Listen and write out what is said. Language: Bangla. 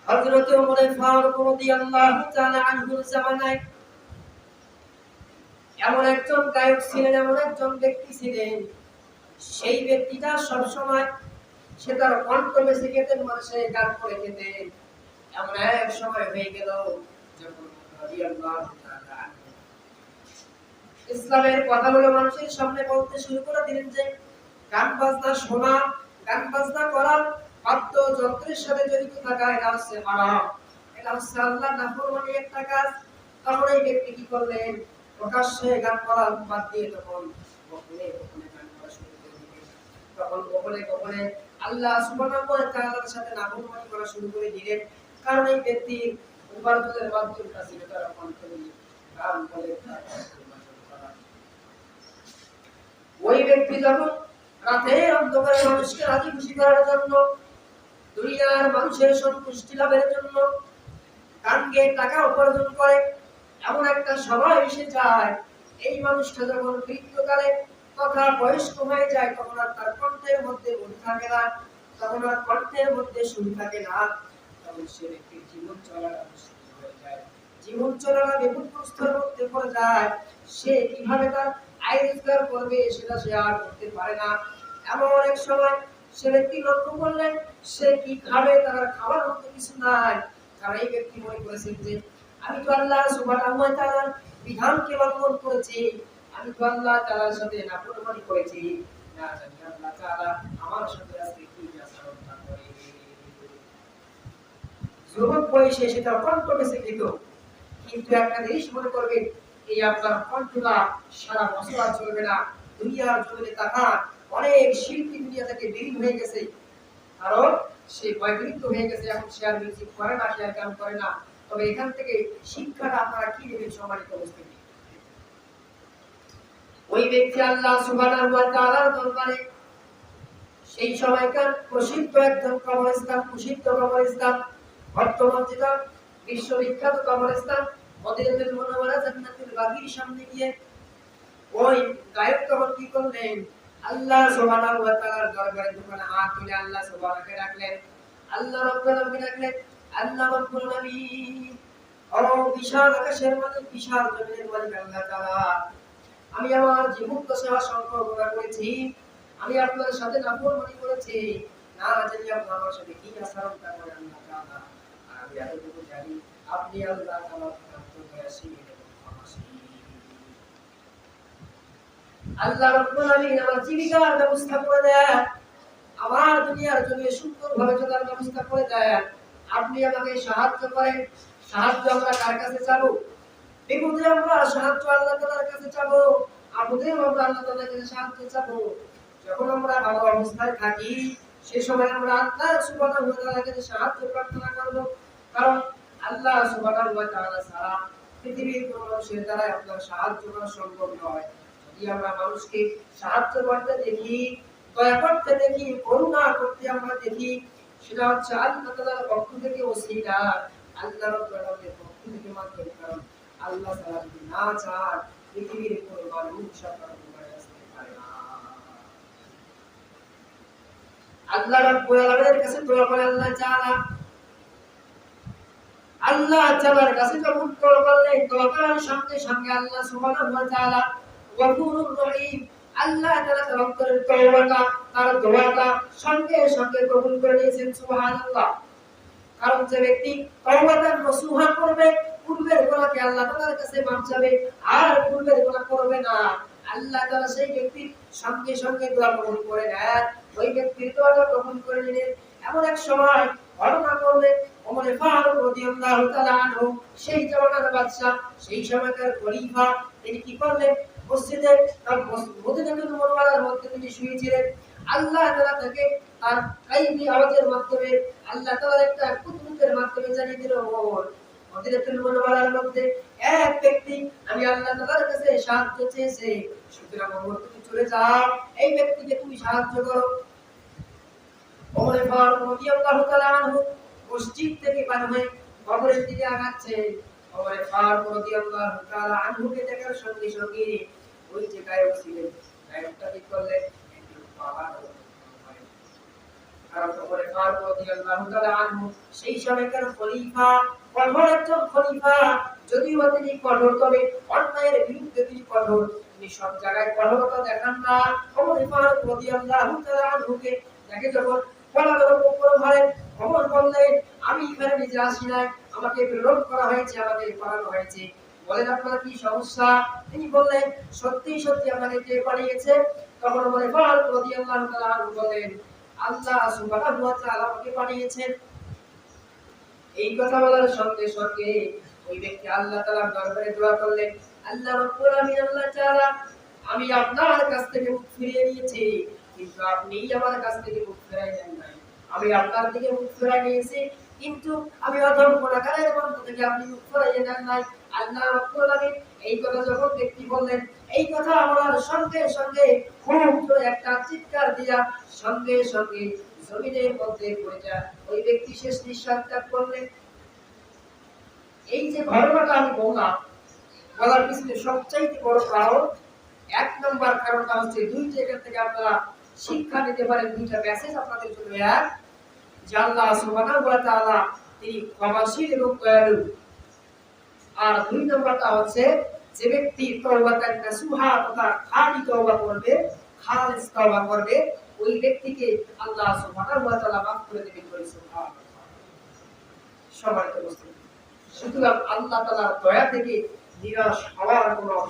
হযরত ওমর ফারুক রাদিয়াল্লাহু তাআলা আনহুর জামানায় এমন একজন গায়ক ছিলেন, এমন একজন ব্যক্তি ছিলেন, সেই ব্যক্তিটা সব সময় সে তার কণ্ঠ বেশি খেতেন, মানুষের গান করে খেতেন। এমন এক সময় হয়ে গেল যখন রাদিয়াল্লাহু তাআলা আনহু ইসলামের কথাগুলো মানুষের সামনে বলতে শুরু করে দিলেন যে গান বাজনা শোনা, গান বাজনা করা, বাদ্যযন্ত্রের সাথে জড়িত থাকা এটা হচ্ছে হারাম, এটা হচ্ছে আল্লাহর নাফরমানি একটা কাজ। তখন এই ব্যক্তি কি করলেন? প্রকাশ্যে গান করা বাদ দিয়ে তখন গোপনে গোপনে গান করা শুরু করে দিলেন। তখন গোপনে গোপনে আল্লাহ সুবহানাহু ওয়া তাআলার সাথে নাফরমানি করা শুরু করে দিলেন। কারণ এই ব্যক্তির ইবাদতের মাধ্যমটা ছিল তার অন্তরে গান বলে ওই ব্যক্তি যখন রাতের অন্ধকারে মানুষকে রাজি খুশি করার জন্য, দুনিয়ার মানুষের সন্তুষ্টি লাভের জন্য গান গেয়ে টাকা উপার্জন করে, এমন একটা সময় এসে যায় এই মানুষটা যখন মৃত্যুকালে তথা বয়স্ক হয়ে যায়, তখন আর তার কণ্ঠের মধ্যে মন থাকে না, তখন আর কণ্ঠের মধ্যে সুর থাকে না, তখন সে ব্যক্তির জীবন চলাটা মুশকিল হয়ে যায়, জীবন চলাটা বিপদগ্রস্তের মধ্যে পড়ে যায়। সে কিভাবে তার আয় রোজগার করবে সেটা সে আর করতে পারে না। এমন এক সময় সে ব্যক্তি লক্ষ্য করলেন সে কি খাবে, তার খাবার মতো কিছু নাই। কারণ এই ব্যক্তি মনে করেছেন যে আমি তো আল্লাহ সুবহানাহু ওয়া তাআলার বিধানকে লঙ্ঘন করেছি, আমি তো আল্লাহ তাআলার সাথে নাফরমানি করেছি, না জানি আল্লাহ তাআলা আমার সাথে আজকে কি আচরণটা করে। যুবক বয়সে সেটা কণ্ঠ বেঁচে যেত, কিন্তু একটা জিনিস মনে করবেন এই আপনার কণ্ঠটা সারা বছর আর চলবে না। দুনিয়ার জমিনে তাকান, অনেক শিল্পী দুনিয়া থেকে বিলীন হয়ে গেছে, কারণ সে বয়বৃত্ত হয়ে গেছে, এখন সে আর মিউজিক করে না, সে আর গান করে না। তবে এখান থেকে শিক্ষাটা আপনারা কি নেবেন সম্মানিত উপস্থিতি? ওই ব্যক্তি আল্লাহ সুবহানাহু ওয়া তাআলার দরবারে সেই সময়কার প্রসিদ্ধ একজন কবরস্থান, প্রসিদ্ধ কবরস্থান, বর্তমান যেটা বিশ্ববিখ্যাত কবরস্থান মদিনাতুল মুনাওয়ারা জান্নাতুল বাকির সামনে গিয়ে ওই গায়ক তখন কি করলেন? আল্লাহ সুবহানাহু ওয়া তাআলার দরবারে যখন হাত তুলে আল্লাহ সুবহানাকে ডাকলেন, আল্লাহ রাব্বুল আলামিন ডাকলেন, আল্লাহ রাব্বুল আলামিন, ও বিশাল আকাশের মালিক, বিশাল জমিনের মালিক আল্লাহ তাআলা, আমি আমার জীবন দশা সংকল্প করেছি, আমি আপনার সাথে নাফরমানি করেছি, না জানি আপনি আমার সাথে কি আচরণটা করেন আল্লাহ তাআলা। আর আমি এতটুকু জানি আপনি আল্লাহ তাআলার প্রত্যাশী এবং ক্ষমাশীল। আল্লাহ রাব্বুল আলামিন আমার জীবিকার ব্যবস্থা করে দেন, আমার দুনিয়ার জন্য সুন্দরভাবে চলার ব্যবস্থা করে দেন, আপনি আমাকে সাহায্য করেন। সাহায্য আমরা কার কাছে চাবো? বিপদে আমরা সাহায্য আল্লাহ তাআলার কাছে চাবো, আপদে আমরা আল্লাহ তাআলার কাছে সাহায্য চাবো। যখন আমরা ভালো অবস্থায় থাকি সেই সময় আমরা আল্লাহ সুবহানাহু ওয়া তাআলার কাছে সাহায্য প্রার্থনা করব, কারণ আল্লাহ সুবহানাহু ওয়া তাআলা ছাড়া পৃথিবীর কোনো মানুষের দ্বারা আপনার সাহায্য করা সম্ভব নয়। যদি আমরা মানুষকে সাহায্য করতে দেখি, দয়া করতে দেখি, করুণা করতে আমরা দেখি, সেটা হচ্ছে আল্লাহ তাআলার পক্ষ থেকে ওসিলা, আল্লাহ রাব্বুল আলামিনের পক্ষ থেকে মাধ্যম। কারণ আল্লাহ তাআলা যদি না চান পৃথিবীর কোনো মানুষ আপনার উপকারে আসতে পারে না। আল্লাহ রাব্বুল আলামিনের কাছে দোয়া করে আল্লাহ তাআলা, আল্লাহ তাআলার কাছে যখন দোয়া করলেন, দোয়া করার সঙ্গে সঙ্গে আল্লাহ সুবহানাহু ওয়া তাআলা গফুরুর রহিম, আল্লাহ তাআলা তার অন্তরের তওবাটা, তার দোয়াটা সঙ্গে সঙ্গে কবুল করে নিয়েছেন। সুবহানাল্লাহ। কারণ যে ব্যক্তি তওবাতান নসুহা করবে, পূর্বের গুনাহকে আল্লাহ তাআলার কাছে মাফ চাবে আর পূর্বের গুনাহ করবে না, আল্লাহ তাআলা সেই ব্যক্তির সঙ্গে সঙ্গে দোয়া কবুল করে নেন, ওই ব্যক্তির দোয়াটা কবুল করে নিলেন। এমন এক সময় ঘটনা করলে ওমর ফারুক রাদিয়াল্লাহু তাআলা আনহু, সেই জামানার বাদশা, সেই সময়কার খলিফা, তিনি কি করলেন? মসজিদে মদিনাতুল মুনাওয়ারার মধ্যে তিনি শুয়েছিলেন। আল্লাহ তাআলা তাকে তার কাইমি আওয়াজের মাধ্যমে, আল্লাহ তাআলার একটা কুদরতের মাধ্যমে জানিয়ে দিল, ওমর, মদিনাতুল মুনাওয়ারার মধ্যে এক ব্যক্তি আমি আল্লাহ তাআলার কাছে সাহায্য চেয়েছে, সুতরাং ওমর তুমি চলে যাও, এই ব্যক্তিকে তুমি সাহায্য করো। ওমর ফারুক রাদিয়াল্লাহু তাআলা আনহু মসজিদ থেকে বের হয়ে কবরের দিকে আগাচ্ছে। ওমর ফারুক রাদিয়াল্লাহু তাআলা আনহুকে দেখার সঙ্গে সঙ্গে ওই যে গায়ক ছিলেন, গায়কটা কি করলেন? একটু বাবা কারণ ওমর ফারুক রাদিয়াল্লাহু তাআলা আনহু সেই সময়কার খলিফা, কঠোর একজন খলিফা। যদিও তিনি কঠোর, তবে অন্যায়ের বিরুদ্ধে তিনি কঠোর, তিনি সব জায়গায় কঠোরতা দেখান না। ওমর ফারুক রাদিয়াল্লাহু তাআলা আনহুকে দেখে যখন বলা হলো উপর ঘরে, ওমর বললেন, আমি এখানে নিজে আসি নাই, আমাকে প্রেরণ করা হয়েছে, আমাকে পাঠানো হয়েছে, বলেন আপনার কি সমস্যা? তিনি বললেন, সত্যি সত্যি আপনাকে কে পাঠিয়েছে? তখন ওমর ফারুক রাদিয়াল্লাহু তাআলা আনহু বলেন, আল্লাহ সুবহানাহু ওয়া তাআলা আমাকে পাঠিয়েছেন। এই কথা বলার সঙ্গে সঙ্গে ওই ব্যক্তি আল্লাহ তাআলার দরবারে দোয়া করলেন, আল্লাহ রাব্বুল আলামিন, আল্লাহ তাআলা, আমি আপনার কাছ থেকে মুখ ফিরিয়ে নিয়েছি, কিন্তু আপনি আমার কাছ থেকে মুখ ফিরাই নেন নাই। আমি আপনার দিকে মুখ ফিরাই নিয়েছি, কিন্তু আমি অধম গুনাহগারের বান্দা থেকে আপনি মুখ ফিরাইয়ে নেন নাই। আল্লাহ রাব্বুল আলামিন এই কথা যখন ব্যক্তি বললেন, এই কথা বলার সঙ্গে সঙ্গে খুব জোরে একটা চিৎকার দিয়া সঙ্গে সঙ্গে জমিনের মধ্যে পড়ে যায়। ওই ব্যক্তি শেষ নিঃশ্বাস ত্যাগ করলেন। এই যে ঘটনাটা আমি বললাম, বলার পিছনে সবচাইতে বড় কারণ, এক নম্বর কারণটা হচ্ছে, দুই জায়গা থেকে আপনারা শিক্ষা নিতে পারেন, দুইটা মেসেজ আপনাদের জন্য। এক, যে আল্লাহ সুবহানাহু ওয়া তাআলা তিনি ক্ষমাশীল এবং দয়ালু। আর দুই নম্বরটা হচ্ছে, যে ব্যক্তি তওবাতান নাসুহা, তথা খাঁটি তওবা করবে, খালিস তওবা করবে, ওই ব্যক্তিকে আল্লাহ সুবহানাহু ওয়া তাআলা মাফ করে দিবেন। সুবহানাল্লাহ। সবাই তো বুঝতে, সুতরাং আল্লাহ তাআলার দয়া থেকে নিরাশ হওয়ার কোনো